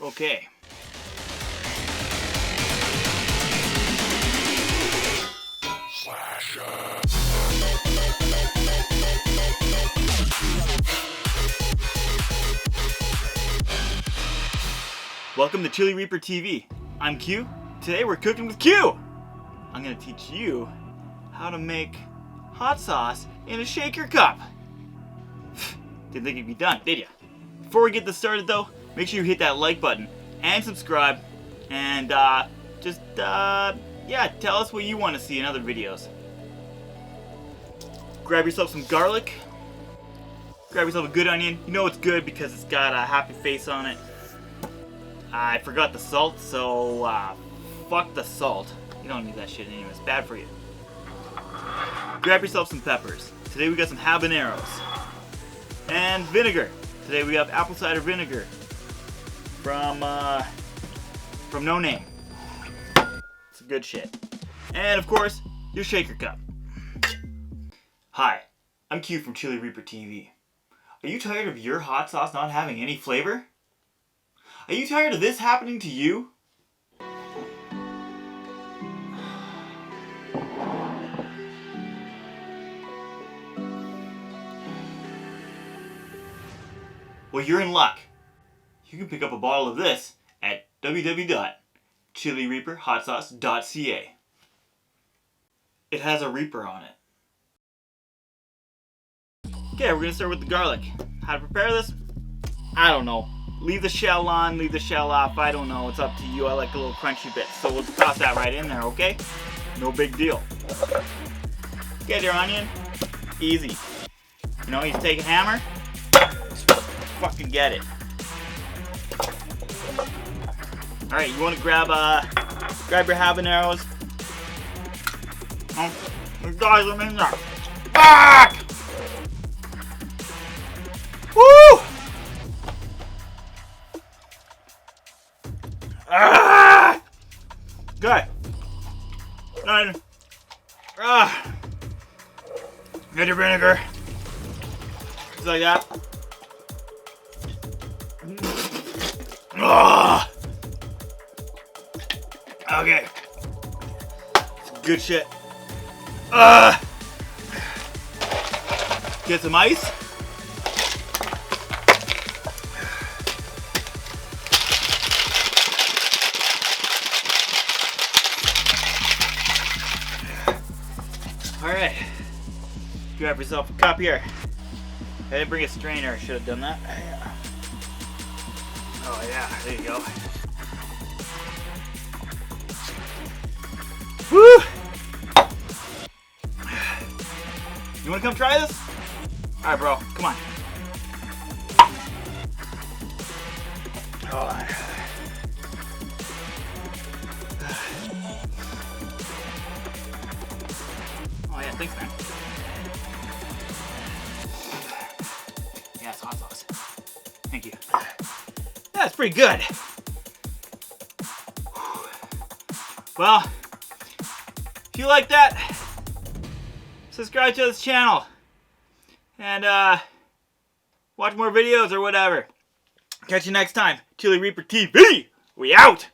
Okay. Welcome to Chili Reaper TV. I'm Q. Today we're cooking with Q. I'm gonna teach you how to make hot sauce in a shaker cup. Didn't think you'd be done, did ya? Before we get this started though, make sure you hit that like button and subscribe, and yeah, tell us what you want to see in other videos. Grab yourself some garlic. Grab yourself a good onion. You know it's good because it's got a happy face on it. I forgot the salt, so fuck the salt. You don't need that shit anyway, it's bad for you. Grab yourself some peppers. Today we got some habaneros. And vinegar. Today we have apple cider vinegar from No Name. It's good shit. And of course, your shaker cup. Hi, I'm Q from Chili Reaper TV. Are you tired of your hot sauce not having any flavor? Are you tired of this happening to you? Well, you're in luck. You can pick up a bottle of this at www.chilireaperhotsauce.ca. It has a Reaper on it. Okay, we're gonna start with the garlic. How to prepare this? I don't know. Leave the shell on, leave the shell off, I don't know, it's up to you. I like a little crunchy bit, so we'll toss that right in there, okay? No big deal. Get your onion, easy. You know, you just take a hammer, just fucking get it. Alright, you wanna grab your habaneros. Oh, guys, I'm in there. Fuck! Woo! Ah! Good. Done. Get your vinegar. Just like that. Okay. Good shit. Get some ice. Alright, grab yourself a cup here. I didn't bring a strainer, I should have done that. Oh yeah, there you go. Woo! You wanna come try this? Alright bro, come on. Oh yeah, thanks man. Yeah, it's hot sauce. Thank you. That's pretty good. Well, if you like that, subscribe to this channel. And watch more videos or whatever. Catch you next time. Chili Reaper TV! We out!